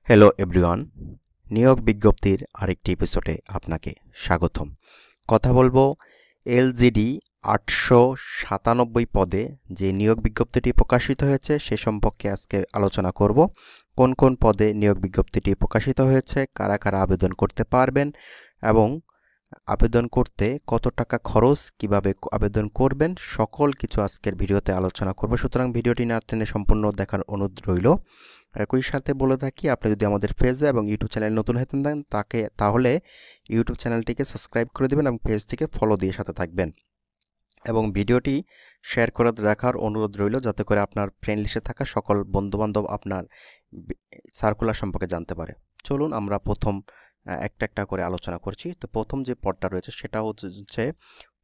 Hello everyone, নিয়োগ বিজ্ঞপ্তির আরেকটি এপিসোডে আপনাকে স্বাগতম। কথা বলবো এলজিডি 897 পদে যে নিয়োগ বিজ্ঞপ্তিটি প্রকাশিত হয়েছে সে সম্পর্কে আজকে আলোচনা করব। কোন কোন পদে নিয়োগ বিজ্ঞপ্তিটি প্রকাশিত হয়েছে, কারা কারা আবেদন করতে পারবেন এবং আবেদন করতে কত টাকা খরচ, কিভাবে আবেদন করবেন, সকল কিছু আজকের ভিডিওতে আলোচনা করব। সুতরাং ভিডিওটি না টেনে সম্পূর্ণ দেখার অনুরোধ রইল। একই সাথে বলে থাকি, আপনি যদি আমাদের পেজে এবং ইউটিউব চ্যানেল নতুন হয়ে থাকেন তাহলে ইউটিউব চ্যানেলটিকে সাবস্ক্রাইব করে দেবেন এবং পেজটিকে ফলো দিয়ে সাথে থাকবেন এবং ভিডিওটি শেয়ার করে দেখার অনুরোধ রইল, যাতে করে আপনার ফ্রেন্ড লিস্টে থাকা সকল বন্ধুবান্ধব আপনার সার্কুলার সম্পর্কে জানতে পারে। চলুন আমরা প্রথম একটা একটা করে আলোচনা করছি। তো প্রথম যে পদটা রয়েছে সেটা হচ্ছে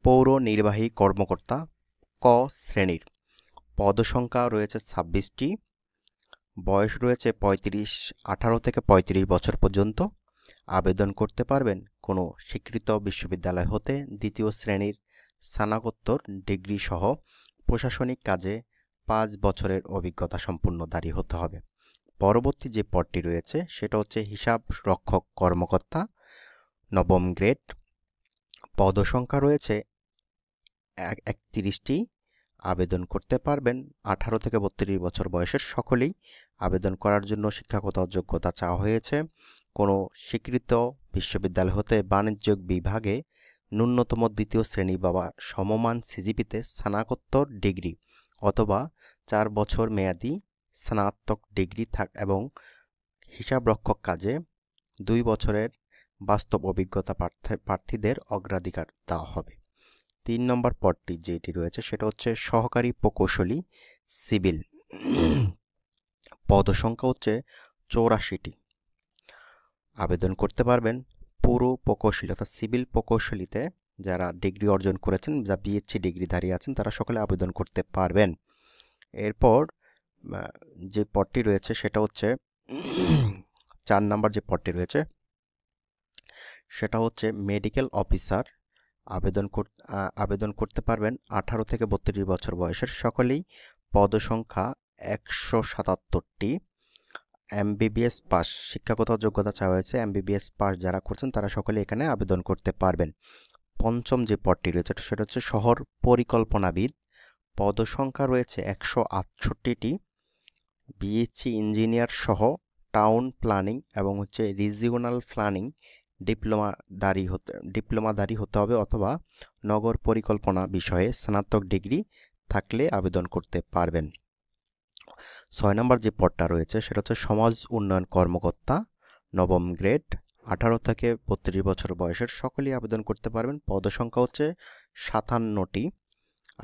পৌর নির্বাহী কর্মকর্তা ক শ্রেণীর। পদসংখ্যা রয়েছে 26টি। বয়স রয়েছে 18 থেকে 35 বছর পর্যন্ত। আবেদন করতে পারবেন কোনো স্বীকৃত বিশ্ববিদ্যালয় হতে দ্বিতীয় শ্রেণীর স্নাতকোত্তর ডিগ্রি সহ প্রশাসনিক কাজে 5 বছরের অভিজ্ঞতা সম্পন্নধারী হতে হবে। পরবর্তী যে পদটি রয়েছে সেটা হচ্ছে হিসাব রক্ষক কর্মকর্তা নবম গ্রেড। পদসংখ্যা রয়েছে 31টি। আবেদন করতে পারবেন 18 থেকে 32 বছর বয়সের সকলেই। আবেদন করার জন্য শিক্ষাগত যোগ্যতা চাওয়া হয়েছে কোনো স্বীকৃত বিশ্ববিদ্যালয় হতে বাণিজ্য বিভাগে ন্যূনতম দ্বিতীয় শ্রেণী বা সমমান সিজিপিতে স্নাতকোত্তর ডিগ্রি অথবা 4 বছর মেয়াদী স্নাতক ডিগ্রি এবং হিসাবরক্ষক কাজে 2 বছরের বাস্তব অভিজ্ঞতা প্রার্থীদের অগ্রাধিকার দেওয়া হবে। 3 নম্বর পদটি যেটি রয়েছে সেটা হচ্ছে সহকারী প্রকৌশলী সিভিল। পদসংখ্যা হচ্ছে 84টি। আবেদন করতে পারবেন পুরো প্রকৌশলী অর্থাৎ সিভিল প্রকৌশলীতে যারা ডিগ্রি অর্জন করেছেন, যা বিএসসি ডিগ্রিধারী আছেন, তারা সকলে আবেদন করতে পারবেন। এরপর যে পদটি রয়েছে সেটা হচ্ছে 4 নম্বর যে পদটি রয়েছে সেটা হচ্ছে মেডিকেল অফিসার। আবেদন করতে পারবেন 18 থেকে 32 বছর বয়সের সকলেই। পদসংখ্যা 177টি। এমবিবিএস পাস, শিক্ষাগত যোগ্যতা চাওয়া হয়েছে এমবিবিএস পাস যারা করছেন তারা সকলে এখানে আবেদন করতে পারবেন। পঞ্চম যে পদটি রয়েছে সেটা হচ্ছে শহর পরিকল্পনাবিদ। পদসংখ্যা রয়েছে 168টি। বিএসসি ইঞ্জিনিয়ার সহ টাউন প্ল্যানিং এবং রিজিওনাল প্ল্যানিং ডিপ্লোমাধারী হতে হবে অথবা নগর পরিকল্পনা বিষয়ে স্নাতক ডিগ্রি থাকলে আবেদন করতে পারবেন। 6 নম্বর যে পদটা রয়েছে সেটা হচ্ছে সমাজ উন্নয়ন কর্মকর্তা নবম গ্রেড। 18 থেকে 32 বছর বয়সের সকলেই আবেদন করতে পারবেন। পদসংখ্যা হচ্ছে 57টি।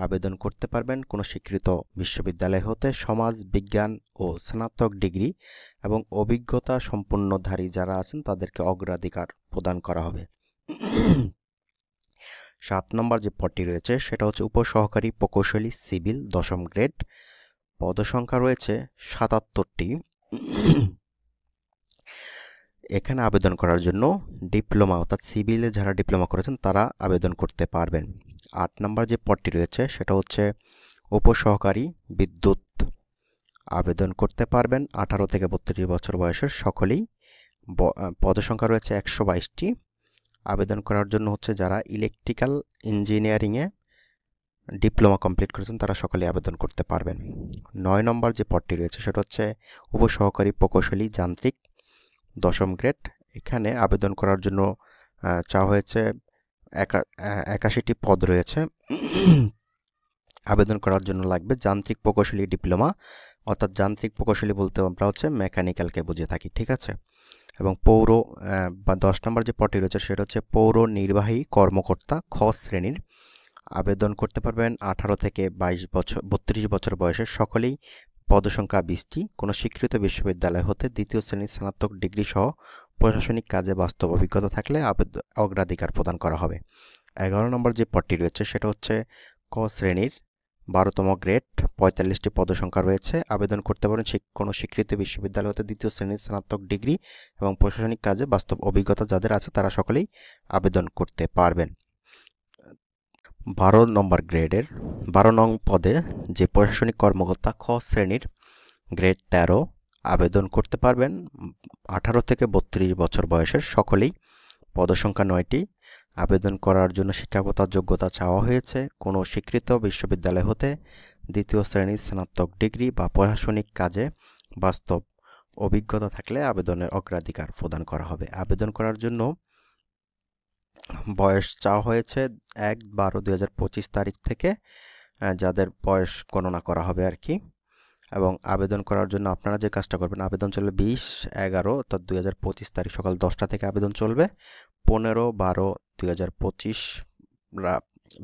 আবেদন করতে পারবেন কোনো স্বীকৃত বিশ্ববিদ্যালয় হতে সমাজ বিজ্ঞান ও স্নাতক ডিগ্রি এবং অভিজ্ঞতা সম্পন্নধারী যারা আছেন তাদেরকে অগ্রাধিকার প্রদান করা হবে। 7 নম্বর যে পদটি রয়েছে সেটা হচ্ছে উপসহকারী প্রকৌশলী সিভিল 10ম গ্রেড। পদসংখ্যা রয়েছে 77টি। এখানে আবেদন করার জন্য ডিপ্লোমা অর্থাৎ সিভিলে যারা ডিপ্লোমা করেছেন তারা আবেদন করতে পারবেন। 8 নম্বর যে পদটি রয়েছে সেটা হচ্ছে উপসহকারী বিদ্যুৎ। আবেদন করতে পারবেন 18 থেকে 32 বছর বয়সের সকলেই। পদসংখ্যা রয়েছে 122টি। আবেদন করার জন্য যারা ইলেকট্রিক্যাল ইঞ্জিনিয়ারিংয়ে ডিপ্লোমা কমপ্লিট করেছেন তারা সকলে আবেদন করতে পারবেন। 9 নম্বর যে পদটি রয়েছে সেটা হচ্ছে উপসহকারী প্রকৌশলী যান্ত্রিক 10ম গ্রেড। এখানে আবেদন করার জন্য চাওয়া হয়েছে 81টি পদ রয়েছে। আবেদন করার জন্য লাগবে যান্ত্রিক প্রকৌশলী ডিপ্লোমা, অর্থাৎ যান্ত্রিক প্রকৌশলী বলতে আমরা মেকানিক্যালকে বুঝে থাকি, ঠিক আছে। এবং পৌর 10 নম্বর যে পদটি রয়েছে সেটা হচ্ছে পৌর নির্বাহী কর্মকর্তা খ শ্রেণীর। আবেদন করতে পারবেন 18 থেকে 32 বছর বয়সের সকলেই। পদসংখ্যা 20টি। কোনো স্বীকৃত বিশ্ববিদ্যালয় হতে দ্বিতীয় শ্রেণীর স্নাতক ডিগ্রি সহ প্রশাসনিক কাজে বাস্তব অভিজ্ঞতা থাকলে অগ্রাধিকার প্রদান করা হবে। 11 নম্বর যে পদটি রয়েছে সেটা হচ্ছে ক শ্রেণীর 12তম গ্রেড। 45টি পদসংখ্যা রয়েছে। আবেদন করতে পারেন কোনো স্বীকৃত বিশ্ববিদ্যালয় হতে দ্বিতীয় শ্রেণীর স্নাতক ডিগ্রি এবং প্রশাসনিক কাজে বাস্তব অভিজ্ঞতা যাদের আছে তারা সকলেই আবেদন করতে পারবেন। 12 নম্বর গ্রেডের 12 নং পদে যে প্রশাসনিক কর্মকর্তা খ শ্রেণীর গ্রেড 13 আবেদন করতে পারবেন 18 থেকে 32 বছর বয়সের সকলেই। পদসংখ্যা 9টি। আবেদন করার জন্য শিক্ষাগত যোগ্যতা চাওয়া হয়েছে কোনো স্বীকৃত বিশ্ববিদ্যালয় হতে দ্বিতীয় শ্রেণীর স্নাতক ডিগ্রি বা প্রশাসনিক কাজে বাস্তব অভিজ্ঞতা থাকলে আবেদনের অগ্রাধিকার প্রদান করা হবে। আবেদন করার জন্য বয়স চাওয়া হয়েছে 1/12/2025 তারিখ থেকে, যাদের বয়স গণনা করা হবে আর কি। এবং আবেদন করার জন্য আপনারা যে কাজটা করবেন, আবেদন চলবে 20/11 অর্থাৎ 2025 তারিখ সকাল 10টা থেকে আবেদন চলবে। 15/12/2025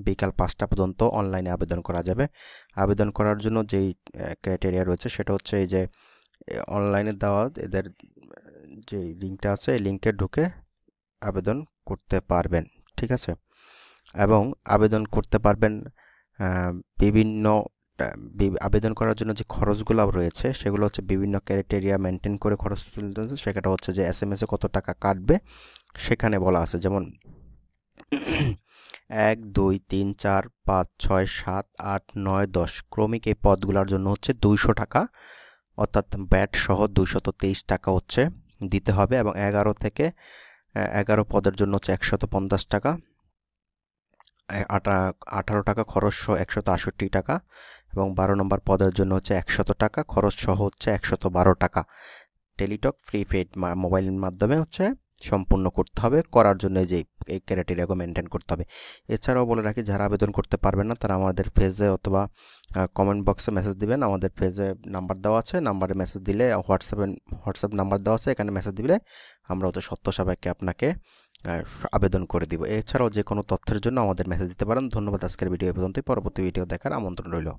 বিকাল 5টা পর্যন্ত অনলাইনে আবেদন করা যাবে। আবেদন করার জন্য যেই ক্রাইটেরিয়া রয়েছে সেটা হচ্ছে এই যে অনলাইনে দেওয়া এদের যে লিঙ্কটা আছে, এই লিঙ্কে ঢুকে আবেদন করতে পারবেন, ঠিক আছে। এবং আবেদন করতে পারবেন বিভিন্ন আবেদন করার জন্য যে খরচগুলো রয়েছে সেগুলো হচ্ছে বিভিন্ন ক্রাইটেরিয়া মেনটেন করে খরচ তুলতে। সেটা হচ্ছে যে SMS-এ কত টাকা কাটবে সেখানে বলা আছে, যেমন 1 2 3 4 5 6 7 8 9 10 ক্রমিক এই পদগুলোর জন্য হচ্ছে 200 টাকা, অর্থাৎ ব্যাট সহ 223 টাকা হচ্ছে দিতে হবে। এবং 11 পদের জন্য হচ্ছে 150 টাকা, 18 টাকা খরচ সহ 168 টাকা, এবং 12 নম্বর পদের জন্য হচ্ছে 100 টাকা, খরচ সহ হচ্ছে 112 টাকা। টেলিটক প্রিপেড মোবাইলের মাধ্যমে হচ্ছে সম্পূর্ণ করতে হবে। করার জন্য যে এই ক্রাইটেরিয়াগুলো মেনটেন করতে হবে। এছাড়াও বলে রাখি, যারা আবেদন করতে পারবেন না তারা আমাদের পেজে অথবা কমেন্ট বক্সে মেসেজ দিবেন। আমাদের পেজে নাম্বার দেওয়া আছে, নাম্বারে মেসেজ দিলে হোয়াটসঅ্যাপ নাম্বার দেওয়া আছে, এখানে মেসেজ দিলে আমরা অত সত্য সাপেক্ষে আপনাকে আবেদন করে দিব। এছাড়াও যে কোনো তথ্যের জন্য আমাদের মেসেজ দিতে পারেন। ধন্যবাদ। আজকের ভিডিও পর্যন্তই। পরবর্তী ভিডিও দেখার আমন্ত্রণ রইল।